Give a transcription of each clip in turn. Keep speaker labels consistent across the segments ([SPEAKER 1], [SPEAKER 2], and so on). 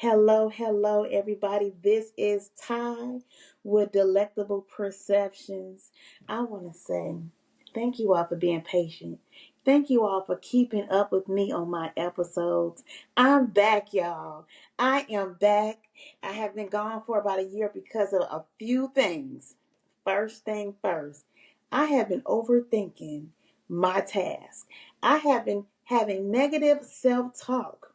[SPEAKER 1] Hello, everybody. This is Ty with Delectable Perceptions. I want to say thank you all for being patient. Thank you all for keeping up with me on my episodes. I'm back, y'all. I am back. I have been gone for about a year because of a few things. First thing first, I have been overthinking my task. I have been having negative self-talk.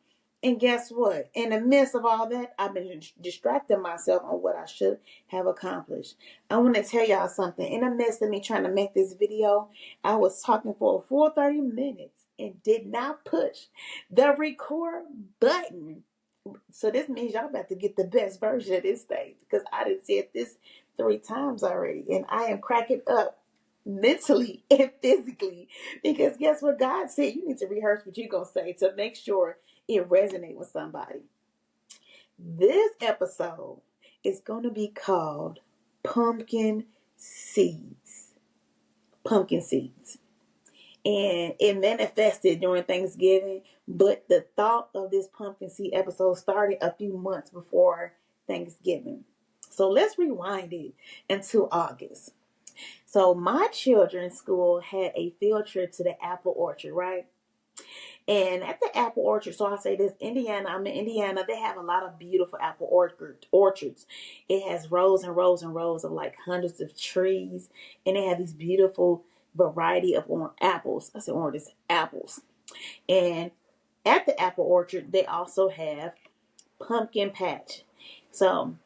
[SPEAKER 1] And guess what? In the midst of all that, I've been distracting myself on what I should have accomplished. I want to tell y'all something. In the midst of me trying to make this video, I was talking for a full 30 minutes and did not push the record button. So this means y'all about to get the best version of this thing because I done said this 3 times already and I am cracking up mentally and physically because guess what God said? You need to rehearse what you're going to say to make sure it resonates with somebody. This episode is going to be called Pumpkin Seeds. Pumpkin Seeds. And it manifested during Thanksgiving, but the thought of this pumpkin seed episode started a few months before Thanksgiving. So let's rewind it into August. So my children's school had a field trip to the apple orchard, right? And at the apple orchard, so I say this, Indiana, I'm in Indiana, they have a lot of beautiful apple orchards. It has rows and rows and rows of like hundreds of trees, and they have these beautiful variety of apples. I said oranges, apples. And at the apple orchard, they also have pumpkin patch. So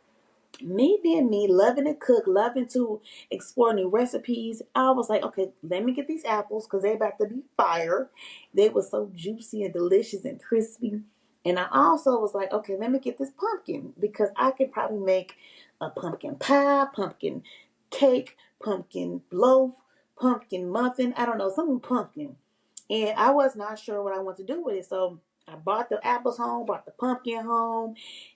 [SPEAKER 1] me being me, loving to cook, loving to explore new recipes, I was like, okay, let me get these apples because they're about to be fire. They were so juicy and delicious and crispy. And I also was like, okay, let me get this pumpkin because I could probably make a pumpkin pie, pumpkin cake, pumpkin loaf, pumpkin muffin. I don't know, something pumpkin. And I was not sure what I want to do with it. So I bought the apples home, brought the pumpkin home,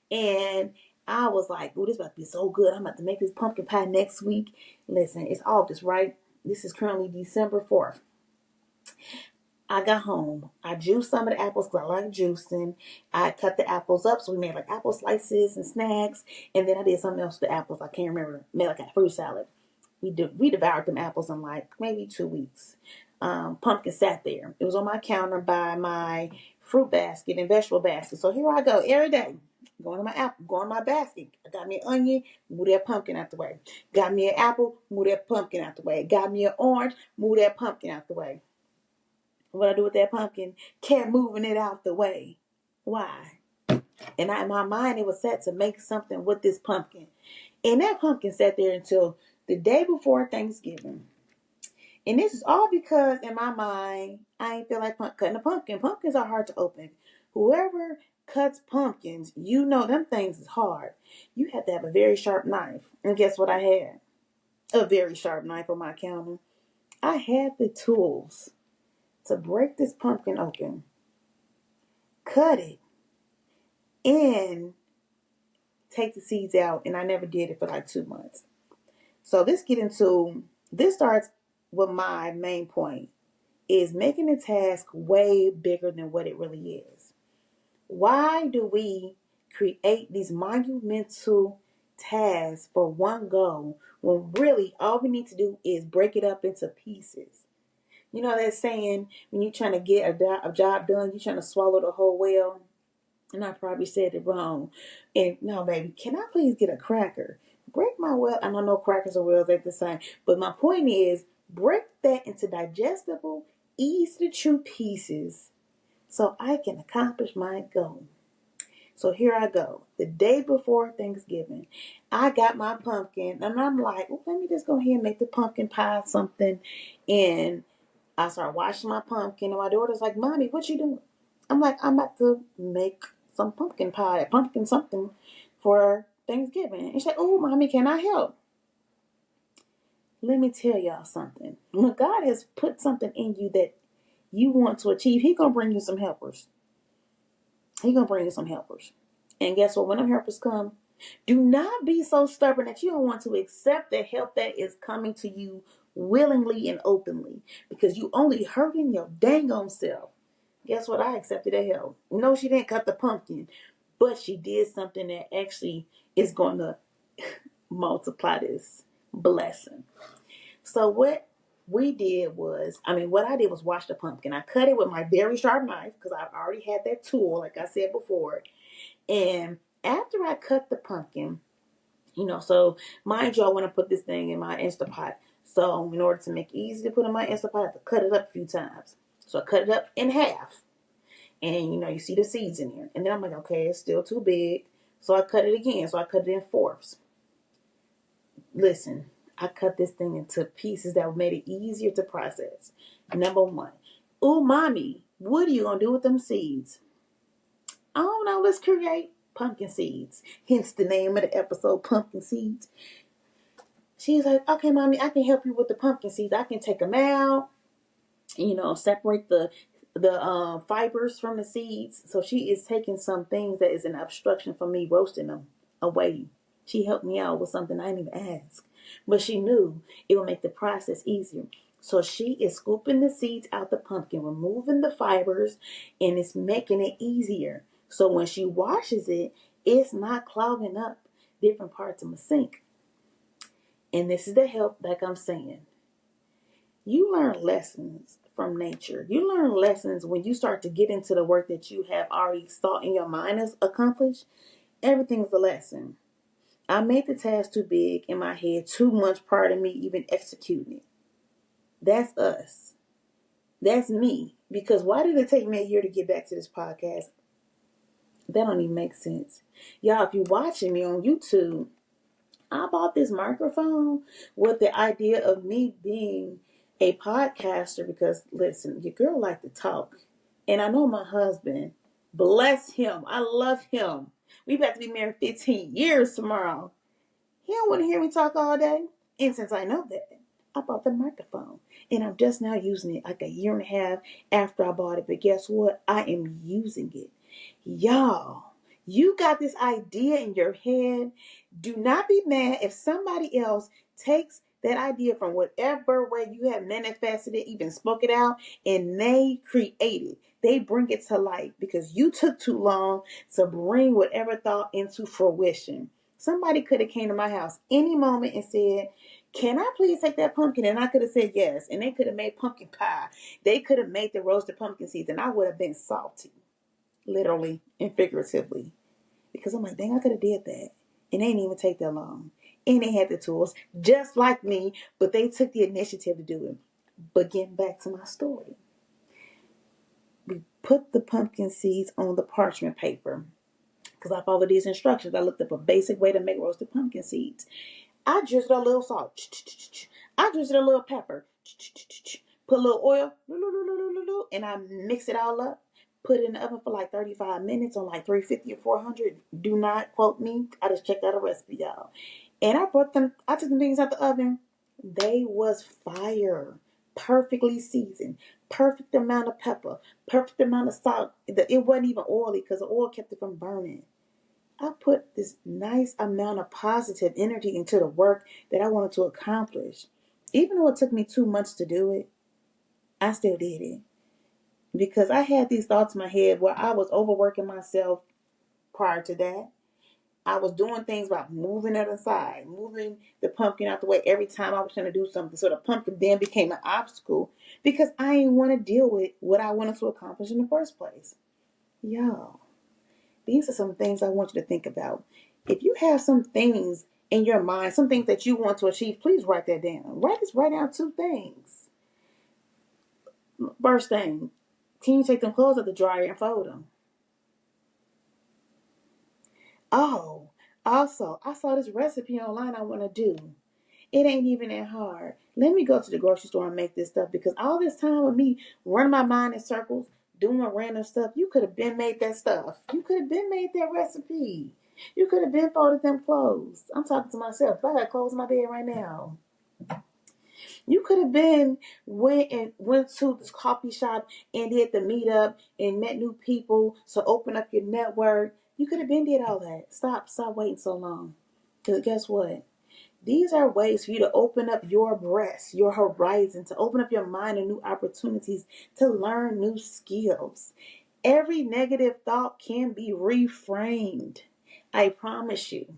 [SPEAKER 1] and I was like, oh, this about to be so good. I'm about to make this pumpkin pie next week. Listen, it's August, right? This is currently December 4th. I got home. I juiced some of the apples because I like juicing. I cut the apples up. So we made like apple slices and snacks. And then I did something else with the apples. I can't remember. Made like a fruit salad. We devoured them apples in like maybe 2 weeks. Pumpkin sat there. It was on my counter by my fruit basket and vegetable basket. So here I go every day. Going to my apple, going to my basket. I got me an onion, move that pumpkin out the way. Got me an apple, move that pumpkin out the way. Got me an orange, move that pumpkin out the way. What I do with that pumpkin? Kept moving it out the way. Why? And in my mind, it was set to make something with this pumpkin. And that pumpkin sat there until the day before Thanksgiving. And this is all because in my mind, I ain't feel like cutting a pumpkin. Pumpkins are hard to open. Whoever cuts pumpkins, you know them things is hard. You have to have a very sharp knife. And guess what I had? A very sharp knife on my counter. I had the tools to break this pumpkin open, cut it, and take the seeds out. And I never did it for like 2 months. So this starts with my main point is making the task way bigger than what it really is. Why do we create these monumental tasks for one goal when really all we need to do is break it up into pieces? You know that saying, when you're trying to get a job done, you're trying to swallow the whole whale? And I probably said it wrong. And no, baby, can I please get a cracker? Break my whale. I don't know crackers or whales ain't the same. But my point is, break that into digestible, easy to chew pieces so I can accomplish my goal. So here I go. The day before Thanksgiving, I got my pumpkin and I'm like, well, let me just go ahead and make the pumpkin pie something. And I start washing my pumpkin and my daughter's like, Mommy, what you doing? I'm like, I'm about to make some pumpkin pie, pumpkin something for Thanksgiving. And she said, oh, Mommy, can I help? Let me tell y'all something. When God has put something in you that you want to achieve, He's going to bring you some helpers. He's going to bring you some helpers. And guess what? When them helpers come, do not be so stubborn that you don't want to accept the help that is coming to you willingly and openly because you only hurting your dang on self. Guess what? I accepted that help. No, she didn't cut the pumpkin, but she did something that actually is going to multiply this blessing. So what what I did was wash the pumpkin. I cut it with my very sharp knife because I've already had that tool, like I said before. And after I cut the pumpkin, so mind you, I want to put this thing in my Instapot. So in order to make it easy to put in my Instapot, I have to cut it up a few times. So I cut it up in half. And you see the seeds in there. And then I'm like, okay, it's still too big. So I cut it again. So I cut it in fourths. Listen, I cut this thing into pieces that made it easier to process. Number one, ooh, mommy, what are you going to do with them seeds? I don't know, let's create pumpkin seeds. Hence the name of the episode, Pumpkin Seeds. She's like, okay, mommy, I can help you with the pumpkin seeds. I can take them out, separate the fibers from the seeds. So she is taking some things that is an obstruction for me roasting them away. She helped me out with something I didn't even ask, but she knew it would make the process easier. So she is scooping the seeds out the pumpkin, removing the fibers, and it's making it easier. So when she washes it, it's not clogging up different parts of my sink. And this is the help, like I'm saying. You learn lessons from nature. You learn lessons when you start to get into the work that you have already thought in your mind is accomplished. Everything's a lesson. I made the task too big in my head 2 months prior to me even executing it. That's us. That's me. Because why did it take me a year to get back to this podcast? That don't even make sense. Y'all, if you're watching me on YouTube, I bought this microphone with the idea of me being a podcaster because, listen, your girl like to talk. And I know my husband, bless him, I love him. We about to be married 15 years tomorrow. He don't want to hear me talk all day. And since I know that, I bought the microphone. And I'm just now using it like a year and a half after I bought it. But guess what? I am using it. Y'all, you got this idea in your head. Do not be mad if somebody else takes that idea from whatever way you have manifested it, even spoke it out, and they create it. They bring it to life because you took too long to bring whatever thought into fruition. Somebody could have came to my house any moment and said, can I please take that pumpkin? And I could have said yes. And they could have made pumpkin pie. They could have made the roasted pumpkin seeds and I would have been salty. Literally and figuratively. Because I'm like, dang, I could have did that. And they didn't even take that long. And they had the tools, just like me, but they took the initiative to do it. But getting back to my story. We put the pumpkin seeds on the parchment paper. Because I followed these instructions. I looked up a basic way to make roasted pumpkin seeds. I drizzled a little salt. I drizzled a little pepper. Put a little oil. And I mix it all up. Put it in the oven for like 35 minutes on like 350 or 400. Do not quote me. I just checked out a recipe, y'all. And I took them things out the oven. They was fire. Perfectly seasoned. Perfect amount of pepper. Perfect amount of salt. It wasn't even oily because the oil kept it from burning. I put this nice amount of positive energy into the work that I wanted to accomplish. Even though it took me 2 months to do it, I still did it. Because I had these thoughts in my head where I was overworking myself prior to that. I was doing things about moving it aside, moving the pumpkin out the way every time I was trying to do something. So the pumpkin then became an obstacle because I didn't want to deal with what I wanted to accomplish in the first place. Y'all, these are some things I want you to think about. If you have some things in your mind, some things that you want to achieve, please write that down. Write down 2 things. First thing, can you take them clothes out the dryer and fold them? Oh, also, I saw this recipe online I want to do. It ain't even that hard. Let me go to the grocery store and make this stuff because all this time with me running my mind in circles, doing random stuff, you could have been made that stuff. You could have been made that recipe. You could have been folded them clothes. I'm talking to myself. I got clothes in my bed right now. You could have been went to this coffee shop and did the meetup and met new people. So open up your network. You could have been did all that. Stop waiting so long. Because guess what? These are ways for you to open up your breast, your horizon, to open up your mind to new opportunities, to learn new skills. Every negative thought can be reframed. I promise you.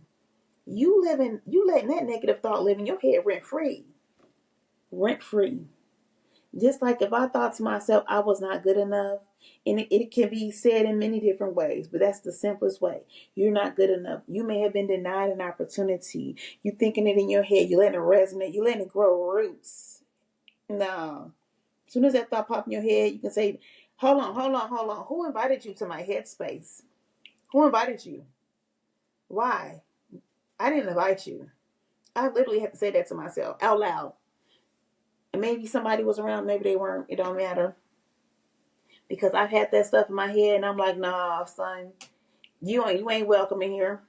[SPEAKER 1] You letting that negative thought live in your head rent free. Rent free. Just like if I thought to myself I was not good enough, and it can be said in many different ways, but that's the simplest way. You're not good enough. You may have been denied an opportunity. You thinking it in your head. You letting it resonate. You letting it grow roots. No. As soon as that thought pop in your head, you can say, hold on. Who invited you to my headspace? Who invited you? Why? I didn't invite you. I literally had to say that to myself out loud. And maybe somebody was around, maybe they weren't. It don't matter. Because I've had that stuff in my head and I'm like, nah, son, you ain't welcome in here.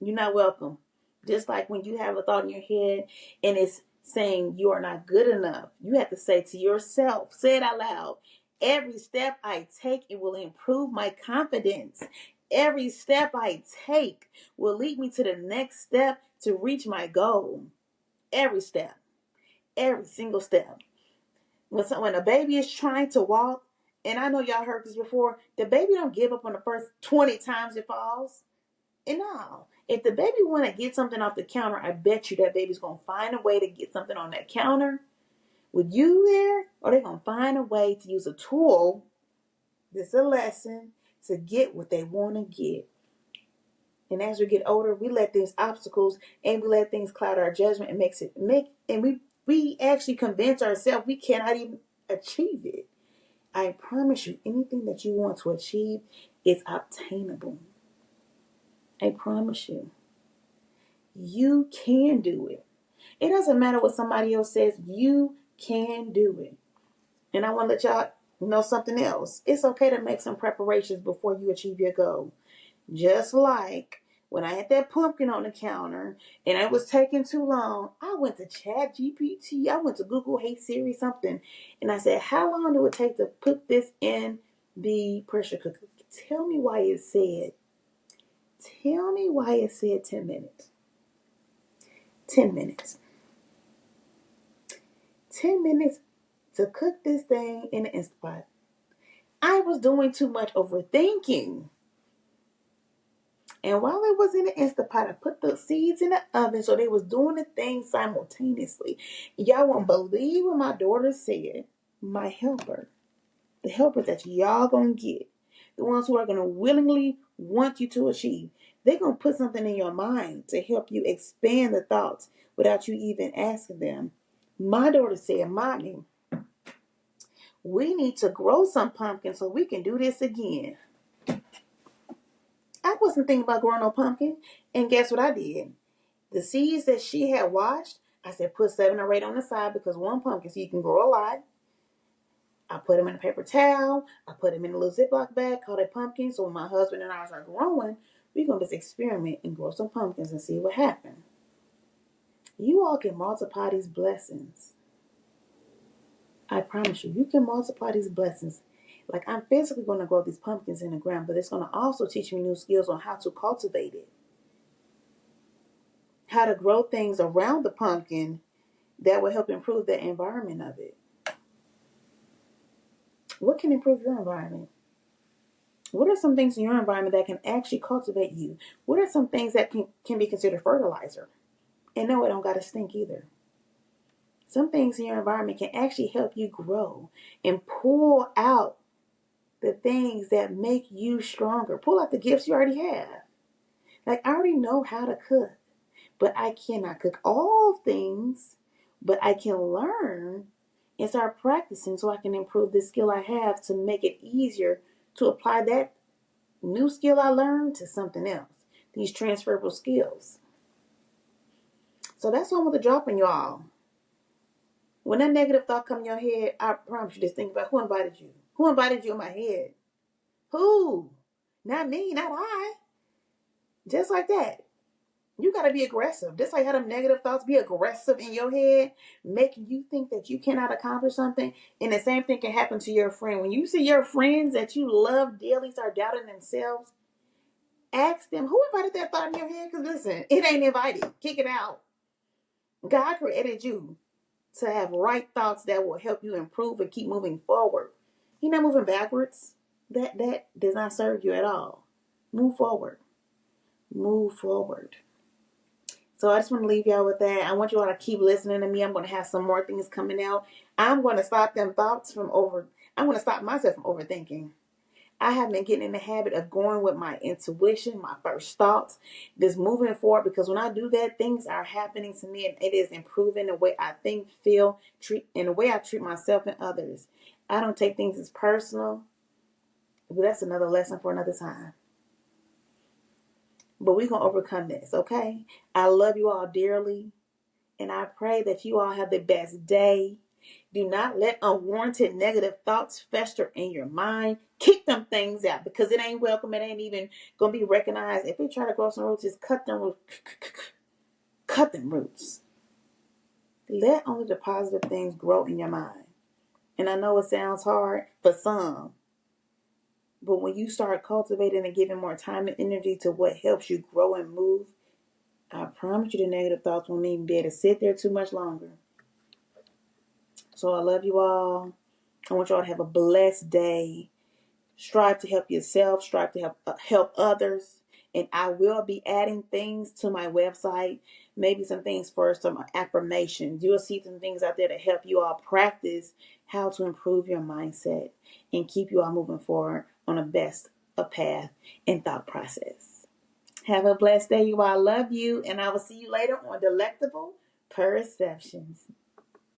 [SPEAKER 1] You're not welcome. Just like when you have a thought in your head and it's saying you are not good enough, you have to say to yourself, say it out loud, every step I take, it will improve my confidence. Every step I take will lead me to the next step to reach my goal. Every step. Every single step. When a baby is trying to walk, and I know y'all heard this before, the baby don't give up on the first 20 times it falls. And no, if the baby want to get something off the counter, I bet you that baby's going to find a way to get something on that counter with you there, or they're going to find a way to use a tool, this is a lesson, to get what they want to get. And as we get older, we let these obstacles and we let things cloud our judgment and we actually convince ourselves we cannot even achieve it. I promise you, anything that you want to achieve is obtainable. I promise you. You can do it. It doesn't matter what somebody else says. You can do it. And I want to let y'all know something else. It's okay to make some preparations before you achieve your goal. Just like when I had that pumpkin on the counter and it was taking too long, I went to Chat GPT. I went to Google, hey Siri, something. And I said, how long do it take to put this in the pressure cooker? Tell me why it said 10 minutes. 10 minutes. 10 minutes to cook this thing in the Instant Pot. I was doing too much overthinking. And while it was in the Instant Pot, I put the seeds in the oven so they was doing the thing simultaneously. Y'all won't believe what my daughter said. My helper, the helpers that y'all gonna get, the ones who are gonna willingly want you to achieve, they're gonna put something in your mind to help you expand the thoughts without you even asking them. My daughter said, Mommy, we need to grow some pumpkins so we can do this again. I wasn't thinking about growing no pumpkin. And guess what I did? The seeds that she had washed, I said, put 7 or 8 on the side because one pumpkin, so you can grow a lot. I put them in a paper towel. I put them in a little Ziploc bag called a pumpkin. So when my husband and I are growing, we're going to just experiment and grow some pumpkins and see what happens. You all can multiply these blessings. I promise you, you can multiply these blessings. Like I'm physically going to grow these pumpkins in the ground, but it's going to also teach me new skills on how to cultivate it. How to grow things around the pumpkin that will help improve the environment of it. What can improve your environment? What are some things in your environment that can actually cultivate you? What are some things that can be considered fertilizer? And no, it don't got to stink either. Some things in your environment can actually help you grow and pull out the things that make you stronger. Pull out the gifts you already have. Like I already know how to cook, but I cannot cook all things, but I can learn and start practicing so I can improve the skill I have to make it easier to apply that new skill I learned to something else. These transferable skills. So that's what I want to drop on y'all. When that negative thought come in your head, I promise you, just think about who invited you. Who invited you in my head? Who? Not me, not I. Just like that. You got to be aggressive. Just like how them negative thoughts be aggressive in your head, making you think that you cannot accomplish something. And the same thing can happen to your friend. When you see your friends that you love dearly start doubting themselves, ask them, who invited that thought in your head? Because listen, it ain't invited. Kick it out. God created you to have right thoughts that will help you improve and keep moving forward. You're not moving backwards. that does not serve you at all. Move forward. Move forward. So I just want to leave y'all with that. I want you all to keep listening to me. I'm going to have some more things coming out. I'm going to stop them thoughts from I'm going to stop myself from overthinking. I have been getting in the habit of going with my intuition, my first thoughts, just moving forward, because when I do that, things are happening to me and it is improving the way I think, feel, treat, and the way I treat myself and others. I don't take things as personal, but that's another lesson for another time. But we're going to overcome this, okay? I love you all dearly, and I pray that you all have the best day. Do not let unwarranted negative thoughts fester in your mind. Kick them things out, because it ain't welcome. It ain't even going to be recognized. If we try to grow some roots, just cut them roots. Cut them roots. Let only the positive things grow in your mind. And I know it sounds hard for some, but when you start cultivating and giving more time and energy to what helps you grow and move, I promise you the negative thoughts won't even be able to sit there too much longer. So I love you all. I want you all to have a blessed day. Strive to help yourself. Strive to help others. And I will be adding things to my website. Maybe some things for some affirmations. You'll see some things out there to help you all practice how to improve your mindset and keep you all moving forward on a best path and thought process. Have a blessed day, you all. I love you. And I will see you later on Delectable Perceptions.